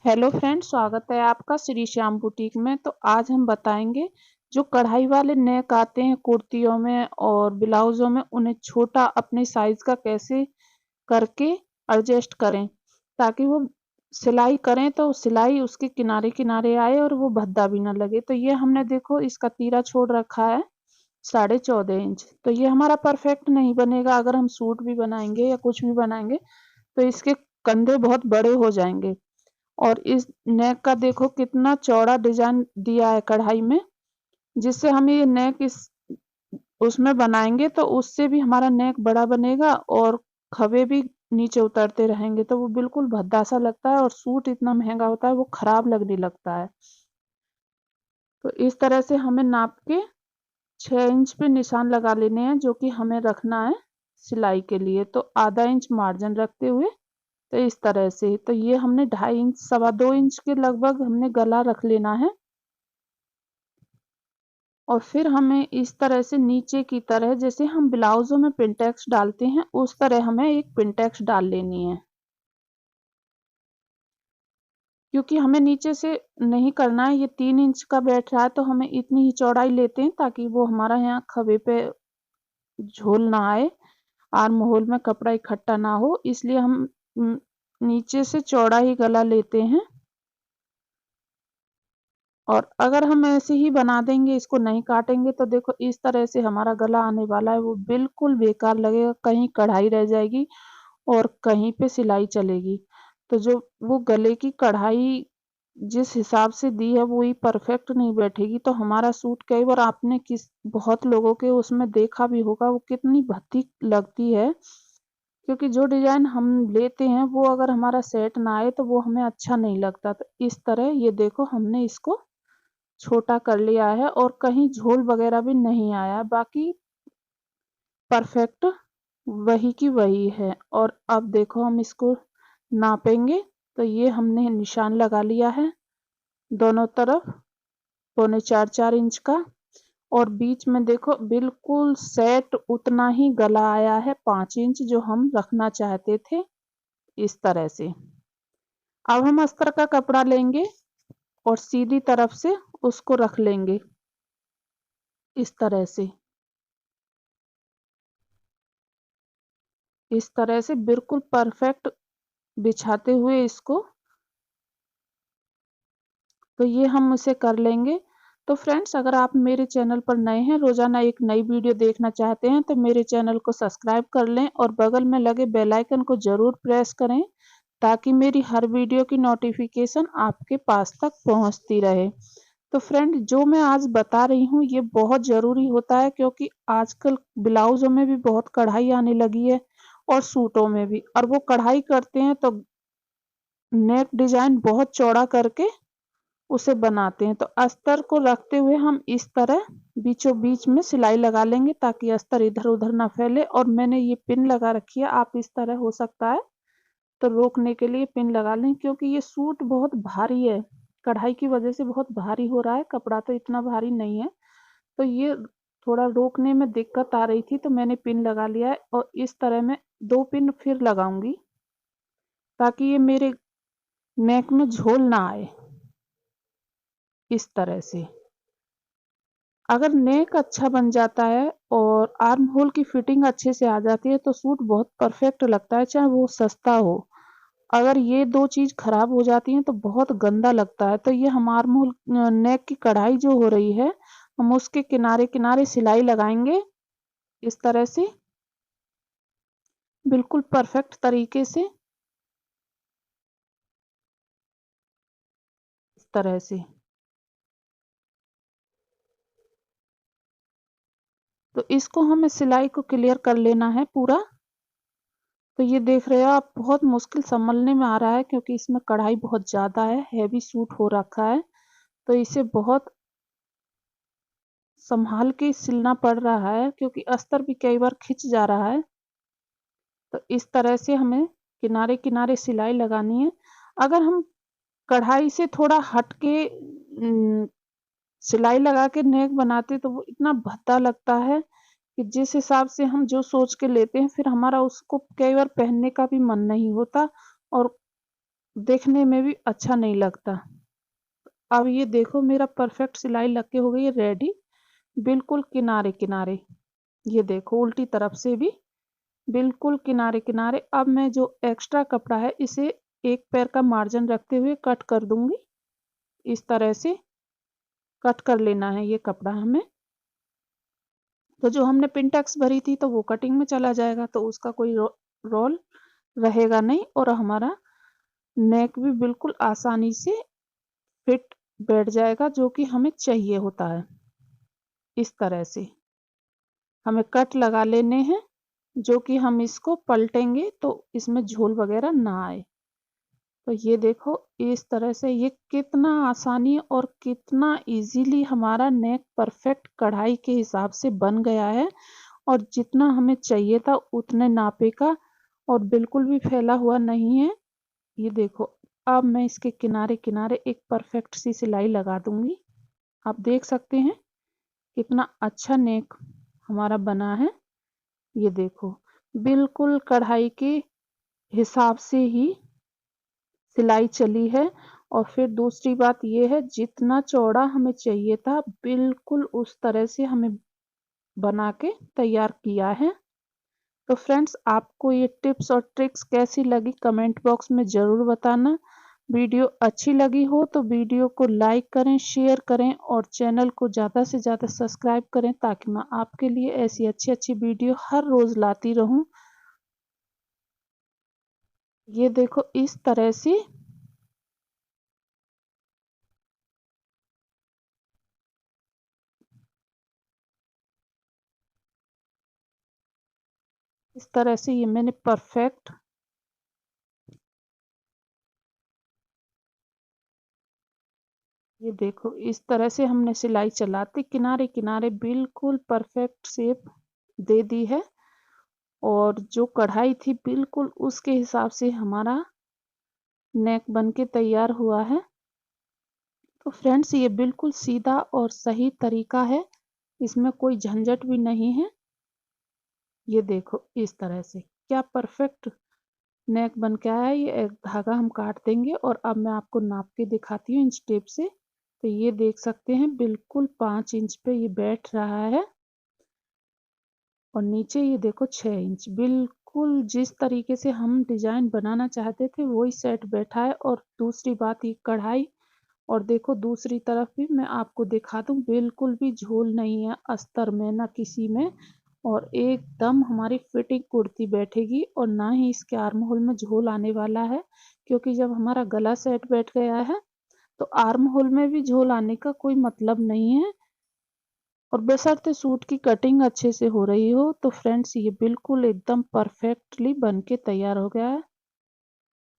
Hello friends, स्वागत है आपका श्री श्याम बुटीक में। तो आज हम बताएंगे जो कढ़ाई वाले नेक आते हैं कुर्तियों में और ब्लाउजों में, उन्हें छोटा अपने साइज का कैसे करके एडजस्ट करें ताकि वो सिलाई करें तो सिलाई उसके किनारे किनारे आए और वो भद्दा भी ना लगे। तो ये हमने देखो इसका तीरा छोड़ रखा है 14.5 इंच। तो ये हमारा परफेक्ट नहीं बनेगा। अगर हम सूट भी बनाएंगे या कुछ भी बनाएंगे तो इसके कंधे बहुत बड़े हो जाएंगे। और इस नेक का देखो कितना चौड़ा डिजाइन दिया है कढ़ाई में, जिससे हम ये नेक इस उसमें बनाएंगे तो उससे भी हमारा नेक बड़ा बनेगा और खभे भी नीचे उतरते रहेंगे तो वो बिल्कुल भद्दा सा लगता है और सूट इतना महंगा होता है वो खराब लगने लगता है। तो इस तरह से हमें नाप के 6 इंच पे निशान लगा लेने हैं जो कि हमें रखना है सिलाई के लिए। तो आधा इंच मार्जिन रखते हुए तो इस तरह से, तो ये हमने 2.5 इंच 2.25 इंच के लगभग हमने गला रख लेना है। और फिर हमें इस तरह से नीचे की तरह जैसे हम ब्लाउजों में पिंटेक्स डालते हैं उस तरह हमें एक पिंटेक्स डाल लेनी है, क्योंकि हमें नीचे से नहीं करना है। ये 3 इंच का बैठ रहा है तो हमें इतनी ही चौड़ाई लेते हैं ताकि वो हमारा यहाँ खभे पे झोल ना आए, आर्म होल में कपड़ा इकट्ठा ना हो, इसलिए हम नीचे से चौड़ा ही गला लेते हैं। और अगर हम ऐसे ही बना देंगे, इसको नहीं काटेंगे, तो देखो इस तरह से हमारा गला आने वाला है, वो बिल्कुल बेकार लगेगा। कहीं कढ़ाई रह जाएगी और कहीं पे सिलाई चलेगी। तो जो वो गले की कढ़ाई जिस हिसाब से दी है वो ही परफेक्ट नहीं बैठेगी तो हमारा सूट, कई बार आपने किस बहुत लोगों के उसमें देखा भी होगा, वो कितनी भद्दी लगती है। क्योंकि जो डिजाइन हम लेते हैं वो अगर हमारा सेट ना आए तो वो हमें अच्छा नहीं लगता। तो इस तरह ये देखो हमने इसको छोटा कर लिया है और कहीं झोल वगैरह भी नहीं आया, बाकी परफेक्ट वही की वही है। और अब देखो हम इसको नापेंगे। तो ये हमने निशान लगा लिया है दोनों तरफ 4.25 4 इंच का, और बीच में देखो बिल्कुल सेट उतना ही गला आया है 5 इंच जो हम रखना चाहते थे, इस तरह से। अब हम अस्तर का कपड़ा लेंगे और सीधी तरफ से उसको रख लेंगे इस तरह से। इस तरह से बिल्कुल परफेक्ट बिछाते हुए इसको, तो ये हम उसे कर लेंगे। तो फ्रेंड्स, अगर आप मेरे चैनल पर नए हैं, रोजाना एक नई वीडियो देखना चाहते हैं तो मेरे चैनल को सब्सक्राइब कर लें और बगल में लगे बेल आइकन को जरूर प्रेस करें ताकि मेरी हर वीडियो की नोटिफिकेशन आपके पास तक पहुंचती रहे। तो फ्रेंड, जो मैं आज बता रही हूँ ये बहुत ज़रूरी होता है, क्योंकि आजकल ब्लाउज़ों में भी बहुत कढ़ाई आने लगी है और सूटों में भी। और वो कढ़ाई करते हैं तो नेक डिज़ाइन बहुत चौड़ा करके उसे बनाते हैं। तो अस्तर को रखते हुए हम इस तरह बीचों बीच में सिलाई लगा लेंगे ताकि अस्तर इधर-उधर ना फैले। और मैंने ये पिन लगा रखी है, आप इस तरह हो सकता है तो रोकने के लिए पिन लगा लें, क्योंकि ये सूट बहुत भारी है। कढ़ाई की वजह से बहुत भारी हो रहा है, कपड़ा तो इतना भारी नहीं है। तो ये थोड़ा रोकने में दिक्कत आ रही थी तो मैंने पिन लगा लिया है। और इस तरह मैं 2 पिन फिर लगाऊंगी ताकि ये मेरे नेक में झोल ना आए, इस तरह से। अगर नेक अच्छा बन जाता है और आर्म होल की फिटिंग अच्छे से आ जाती है तो सूट बहुत परफेक्ट लगता है, चाहे वो सस्ता हो। अगर ये 2 चीज़ खराब हो जाती हैं तो बहुत गंदा लगता है। तो ये हम आर्म होल नेक की कढ़ाई जो हो रही है, हम उसके किनारे-किनारे सिलाई लगाएँगे इस तरह से, बिल्कुल परफेक्ट तरीके से, इस तरह से। तो इसको हमें सिलाई को क्लियर कर लेना है पूरा। तो ये देख रहे हो आप, बहुत मुश्किल संभलने में आ रहा है क्योंकि इसमें कढ़ाई बहुत ज़्यादा है, हेवी सूट हो रखा है। तो इसे बहुत संभाल के सिलना पड़ रहा है क्योंकि अस्तर भी कई बार खिंच जा रहा है। तो इस तरह से हमें किनारे-किनारे सिलाई लगानी है। अगर हम कढ़ाई से थोड़ा हट के सिलाई लगा के नेक बनाते तो वो इतना भद्दा लगता है कि जिस हिसाब से हम जो सोच के लेते हैं फिर हमारा उसको कई बार पहनने का भी मन नहीं होता। और देखने में भी अच्छा नहीं लगता। अब ये देखो मेरा परफेक्ट सिलाई लग के हो गई है रेडी, बिल्कुल किनारे किनारे। ये देखो उल्टी तरफ से भी बिल्कुल किनारे किनारे। अब मैं जो एक्स्ट्रा कपड़ा है इसे एक पैर का मार्जिन रखते हुए कट कर दूंगी। इस तरह से कट कर लेना है ये कपड़ा हमें। तो जो हमने पिनटेक्स भरी थी तो वो कटिंग में चला जाएगा, तो उसका कोई रोल रहेगा नहीं, और हमारा नेक भी बिल्कुल आसानी से फिट बैठ जाएगा जो कि हमें चाहिए होता है। इस तरह से हमें कट लगा लेने हैं, जो कि हम इसको पलटेंगे तो इसमें झोल वगैरह ना आए। तो ये देखो इस तरह से ये कितना आसानी और कितना इजीली हमारा नेक परफेक्ट कढ़ाई के हिसाब से बन गया है, और जितना हमें चाहिए था उतने नापे का, और बिल्कुल भी फैला हुआ नहीं है। ये देखो अब मैं इसके किनारे किनारे एक परफेक्ट सी सिलाई लगा दूंगी। आप देख सकते हैं कितना अच्छा नेक हमारा बना है। ये देखो बिल्कुल कढ़ाई के हिसाब से ही सिलाई चली है। और फिर दूसरी बात ये है, जितना चौड़ा हमें चाहिए था बिल्कुल उस तरह से हमें बना के तैयार किया है। तो फ्रेंड्स आपको ये टिप्स और ट्रिक्स कैसी लगी कमेंट बॉक्स में ज़रूर बताना। वीडियो अच्छी लगी हो तो वीडियो को लाइक करें, शेयर करें और चैनल को ज़्यादा से ज़्यादा सब्सक्राइब करें, ताकि मैं आपके लिए ऐसी अच्छी अच्छी वीडियो हर रोज़ लाती रहूं। ये देखो इस तरह से ये मैंने परफेक्ट ये देखो इस तरह से हमने सिलाई चलाते किनारे किनारे बिल्कुल परफेक्ट शेप दे दी है, और जो कढ़ाई थी बिल्कुल उसके हिसाब से हमारा नेक बन के तैयार हुआ है। तो फ्रेंड्स ये बिल्कुल सीधा और सही तरीका है, इसमें कोई झंझट भी नहीं है। ये देखो इस तरह से क्या परफेक्ट नेक बन के आया है। ये एक धागा हम काट देंगे और अब मैं आपको नाप के दिखाती हूँ इंच टेप से। तो ये देख सकते हैं बिल्कुल 5 इंच पे ये बैठ रहा है, और नीचे ये देखो 6 इंच, बिल्कुल जिस तरीके से हम डिजाइन बनाना चाहते थे वही सेट बैठा है। और दूसरी बात ये कढ़ाई, और देखो दूसरी तरफ भी मैं आपको दिखा दूं, बिल्कुल भी झोल नहीं है अस्तर में ना किसी में, और एकदम हमारी फिटिंग कुर्ती बैठेगी, और ना ही इसके आर्म होल में झोल आने वाला है, क्योंकि जब हमारा गला सेट बैठ गया है तो आर्म होल में भी झोल आने का कोई मतलब नहीं है, और बशर्ते सूट की कटिंग अच्छे से हो रही हो। तो फ्रेंड्स ये बिल्कुल एकदम परफेक्टली बन के तैयार हो गया है।